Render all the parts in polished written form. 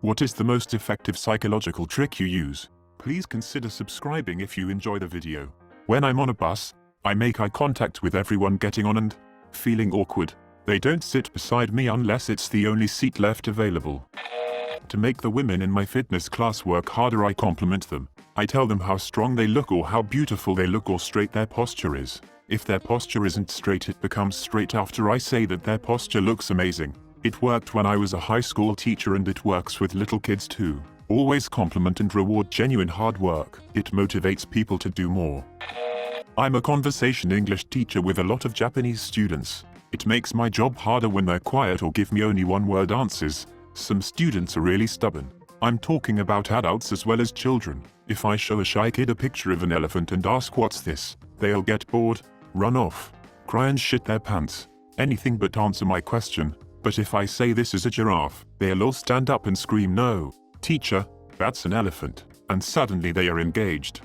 What is the most effective psychological trick you use? Please consider subscribing if you enjoy the video. When I'm on a bus, I make eye contact with everyone getting on and feeling awkward. They don't sit beside me unless it's the only seat left available. To make the women in my fitness class work harder, I compliment them. I tell them how strong they look or how beautiful they look or straight their posture is. If their posture isn't straight, it becomes straight after I say that their posture looks amazing. It worked when I was a high school teacher and it works with little kids too. Always compliment and reward genuine hard work. It motivates people to do more. I'm a conversation English teacher with a lot of Japanese students. It makes my job harder when they're quiet or give me only one-word answers. Some students are really stubborn. I'm talking about adults as well as children. If I show a shy kid a picture of an elephant and ask what's this, they'll get bored, run off, cry and shit their pants. Anything but answer my question. But if I say this is a giraffe, they'll all stand up and scream, "No, teacher, that's an elephant," and suddenly they are engaged.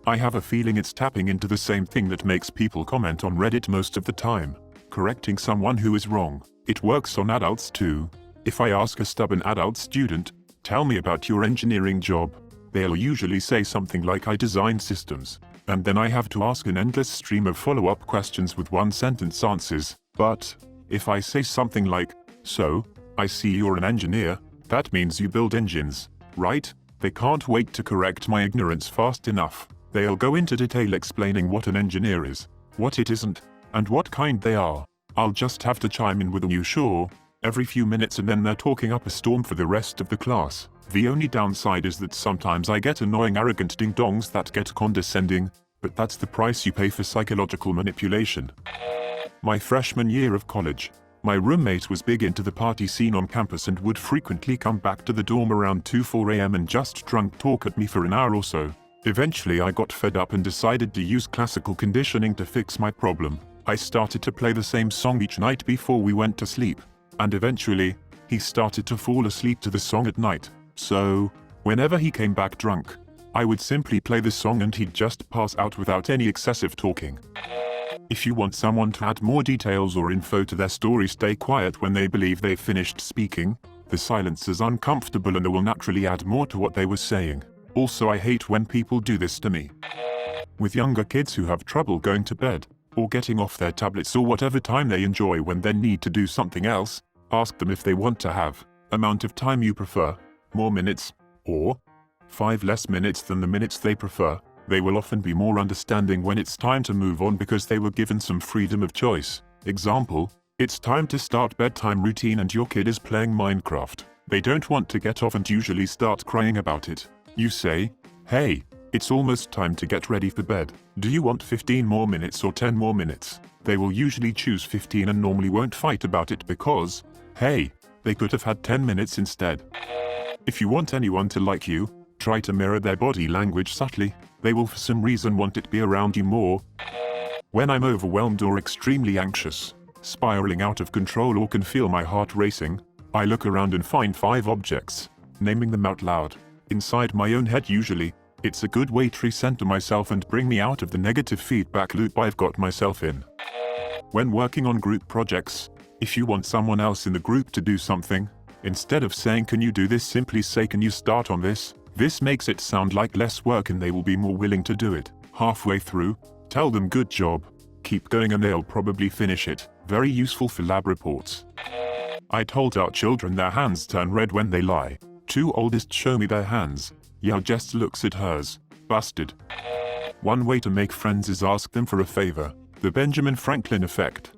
I have a feeling it's tapping into the same thing that makes people comment on Reddit most of the time. Correcting someone who is wrong. It works on adults too. If I ask a stubborn adult student, "Tell me about your engineering job," they'll usually say something like, "I design systems." And then I have to ask an endless stream of follow-up questions with one-sentence answers. But if I say something like, "So, I see you're an engineer, that means you build engines, right?" they can't wait to correct my ignorance fast enough. They'll go into detail explaining what an engineer is, what it isn't, and what kind they are. I'll just have to chime in with a "you sure?" every few minutes and then they're talking up a storm for the rest of the class. The only downside is that sometimes I get annoying arrogant ding-dongs that get condescending, but that's the price you pay for psychological manipulation. My freshman year of college, my roommate was big into the party scene on campus and would frequently come back to the dorm around 2-4 a.m. and just drunk talk at me for an hour or so. Eventually I got fed up and decided to use classical conditioning to fix my problem. I started to play the same song each night before we went to sleep. And eventually, he started to fall asleep to the song at night. So, whenever he came back drunk, I would simply play the song and he'd just pass out without any excessive talking. If you want someone to add more details or info to their story, stay quiet when they believe they've finished speaking. The silence is uncomfortable and they will naturally add more to what they were saying. Also, I hate when people do this to me. With younger kids who have trouble going to bed, or getting off their tablets or whatever time they enjoy when they need to do something else, ask them if they want to have amount of time you prefer, more minutes, or 5 less minutes than the minutes they prefer. They will often be more understanding when it's time to move on because they were given some freedom of choice. Example, it's time to start bedtime routine and your kid is playing Minecraft. They don't want to get off and usually start crying about it. You say, "Hey, it's almost time to get ready for bed. Do you want 15 more minutes or 10 more minutes?" They will usually choose 15 and normally won't fight about it because, hey, they could have had 10 minutes instead. If you want anyone to like you, try to mirror their body language subtly. They will for some reason want it to be around you more. When I'm overwhelmed or extremely anxious, spiraling out of control or can feel my heart racing, I look around and find 5 objects, naming them out loud. Inside my own head usually. It's a good way to recenter myself and bring me out of the negative feedback loop I've got myself in. When working on group projects, if you want someone else in the group to do something, instead of saying "Can you do this?" simply say "Can you start on this?" This makes it sound like less work and they will be more willing to do it. Halfway through, tell them "Good job. Keep going," and they'll probably finish it. Very useful for lab reports. I told our children their hands turn red when they lie. 2 oldest show me their hands. Yao just looks at hers. Busted. One way to make friends is ask them for a favor. The Benjamin Franklin effect.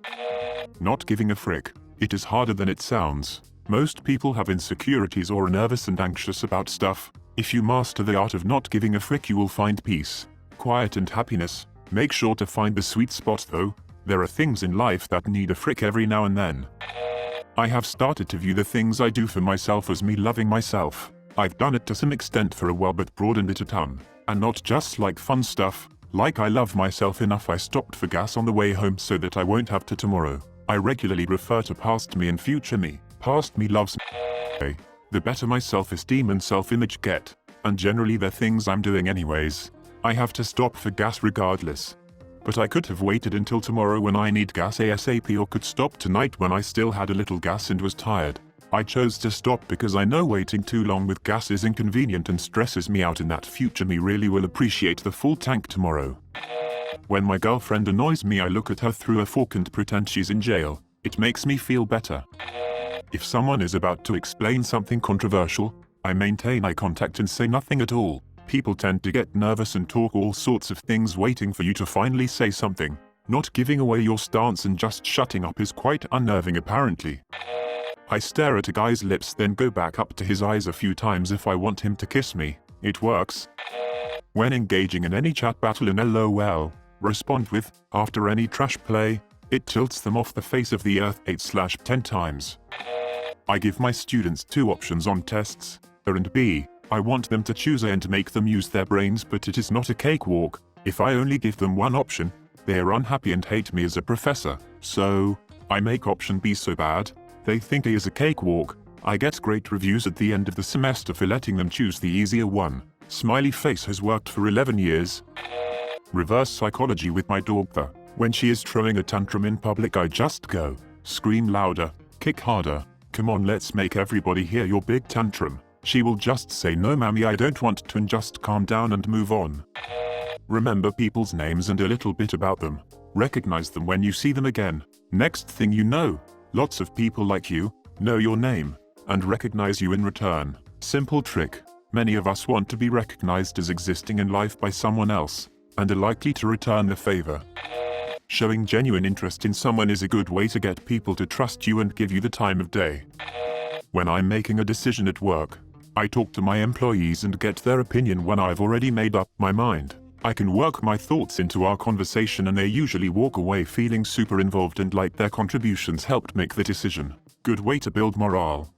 Not giving a frick. It is harder than it sounds. Most people have insecurities or are nervous and anxious about stuff. If you master the art of not giving a frick, you will find peace, quiet and happiness. Make sure to find the sweet spot though. There are things in life that need a frick every now and then. I have started to view the things I do for myself as me loving myself. I've done it to some extent for a while but broadened it a ton. And not just like fun stuff, like I love myself enough I stopped for gas on the way home so that I won't have to tomorrow. I regularly refer to past me and future me. Past me loves me. The better my self-esteem and self-image get. And generally they're things I'm doing anyways. I have to stop for gas regardless. But I could have waited until tomorrow when I need gas ASAP, or could stop tonight when I still had a little gas and was tired. I chose to stop because I know waiting too long with gas is inconvenient and stresses me out, and that future me really will appreciate the full tank tomorrow. When my girlfriend annoys me, I look at her through a fork and pretend she's in jail. It makes me feel better. If someone is about to explain something controversial, I maintain eye contact and say nothing at all. People tend to get nervous and talk all sorts of things waiting for you to finally say something. Not giving away your stance and just shutting up is quite unnerving apparently. I stare at a guy's lips, then go back up to his eyes a few times if I want him to kiss me. It works. When engaging in any chat battle in LOL, respond with, after any trash play. It tilts them off the face of the earth 8/10 times. I give my students 2 options on tests, A and B. I want them to choose A and make them use their brains, but it is not a cakewalk. If I only give them one option, they are unhappy and hate me as a professor. So, I make option B so bad, they think A is a cakewalk. I get great reviews at the end of the semester for letting them choose the easier one. Smiley face has worked for 11 years. Reverse psychology with my dog though. When she is throwing a tantrum in public, I just go, scream louder, kick harder. Come on, let's make everybody hear your big tantrum. She will just say no mammy, I don't want to, and just calm down and move on. Remember people's names and a little bit about them. Recognize them when you see them again. Next thing you know, lots of people like you know your name and recognize you in return. Simple trick. Many of us want to be recognized as existing in life by someone else and are likely to return the favor. Showing genuine interest in someone is a good way to get people to trust you and give you the time of day. When I'm making a decision at work, I talk to my employees and get their opinion when I've already made up my mind. I can work my thoughts into our conversation and they usually walk away feeling super involved and like their contributions helped make the decision. Good way to build morale.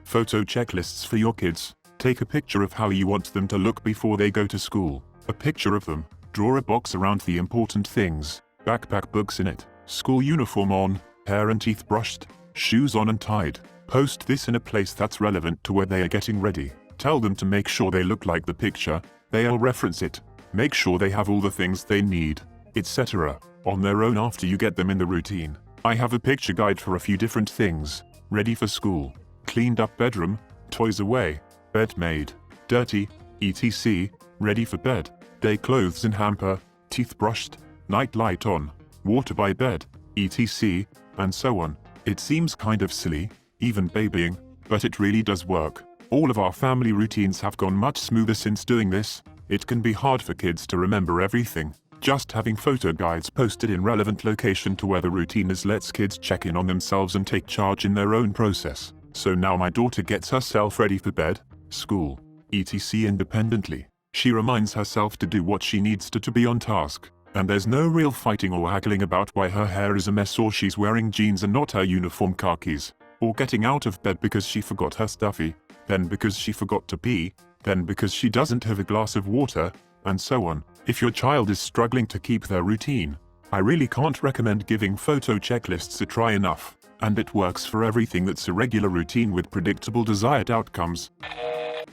Photo checklists for your kids. Take a picture of how you want them to look before they go to school. A picture of them. Draw a box around the important things. Backpack, books in it. School uniform on. Hair and teeth brushed. Shoes on and tied. Post this in a place that's relevant to where they are getting ready. Tell them to make sure they look like the picture. They'll reference it. Make sure they have all the things they need, etc. on their own after you get them in the routine. I have a picture guide for a few different things. Ready for school. Cleaned up bedroom. Toys away. Bed made. Dirty. etc. Ready for bed. Day clothes in hamper. Teeth brushed. Night light on. Water by bed. etc. and so on. It seems kind of silly, even babying, but it really does work. All of our family routines have gone much smoother since doing this. It can be hard for kids to remember everything. Just having photo guides posted in relevant location to where the routine is lets kids check in on themselves and take charge in their own process. So now my daughter gets herself ready for bed, school, etc. independently. She reminds herself to do what she needs to be on task. And there's no real fighting or haggling about why her hair is a mess or she's wearing jeans and not her uniform khakis. Or getting out of bed because she forgot her stuffy, then because she forgot to pee, then because she doesn't have a glass of water, and so on. If your child is struggling to keep their routine, I really can't recommend giving photo checklists a try enough. And it works for everything that's a regular routine with predictable desired outcomes.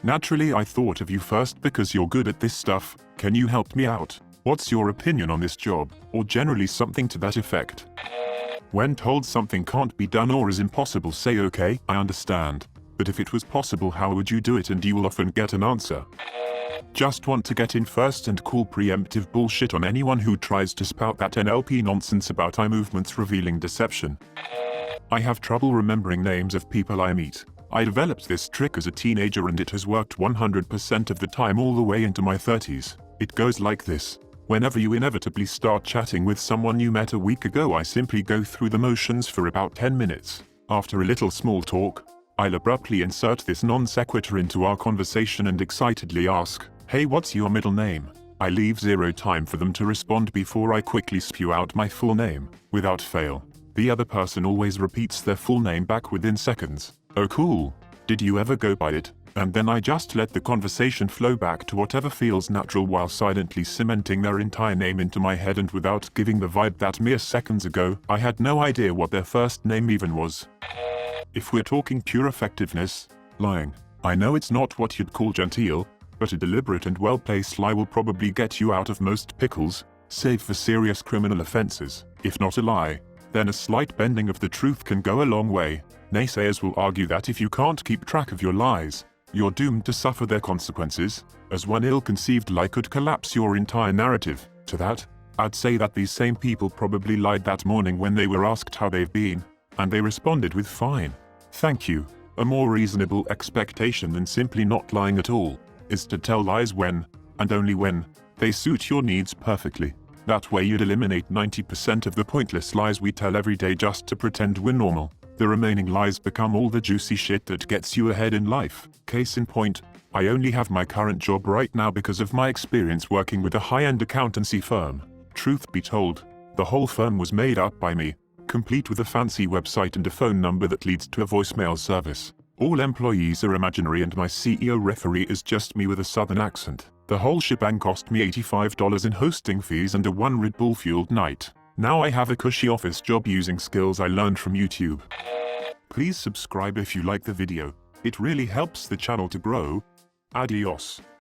Naturally, I thought of you first because you're good at this stuff. Can you help me out? What's your opinion on this job? Or generally something to that effect. When told something can't be done or is impossible, say okay, I understand. But if it was possible, how would you do it? And you will often get an answer. Just want to get in first and call preemptive bullshit on anyone who tries to spout that NLP nonsense about eye movements revealing deception. I have trouble remembering names of people I meet. I developed this trick as a teenager and it has worked 100% of the time all the way into my 30s. It goes like this. Whenever you inevitably start chatting with someone you met a week ago, I simply go through the motions for about 10 minutes. After a little small talk, I'll abruptly insert this non sequitur into our conversation and excitedly ask, "Hey, what's your middle name?" I leave zero time for them to respond before I quickly spew out my full name. Without fail, the other person always repeats their full name back within seconds. Oh cool. Did you ever go by it? And then I just let the conversation flow back to whatever feels natural while silently cementing their entire name into my head, and without giving the vibe that mere seconds ago I had no idea what their first name even was. If we're talking pure effectiveness, lying. I know it's not what you'd call genteel, but a deliberate and well-placed lie will probably get you out of most pickles. save for serious criminal offenses. If not a lie, then a slight bending of the truth can go a long way. Naysayers will argue that if you can't keep track of your lies, you're doomed to suffer their consequences, as one ill-conceived lie could collapse your entire narrative. To that, I'd say that these same people probably lied that morning when they were asked how they've been, and they responded with fine. Thank you. A more reasonable expectation than simply not lying at all is to tell lies when, and only when, they suit your needs perfectly. That way you'd eliminate 90% of the pointless lies we tell every day just to pretend we're normal. The remaining lies become all the juicy shit that gets you ahead in life. Case in point, I only have my current job right now because of my experience working with a high-end accountancy firm. Truth be told, the whole firm was made up by me, complete with a fancy website and a phone number that leads to a voicemail service. All employees are imaginary and my CEO referee is just me with a southern accent. The whole shebang cost me $85 in hosting fees and a 1 Red Bull fueled night. Now I have a cushy office job using skills I learned from YouTube. Please subscribe if you like the video. It really helps the channel to grow. Adios.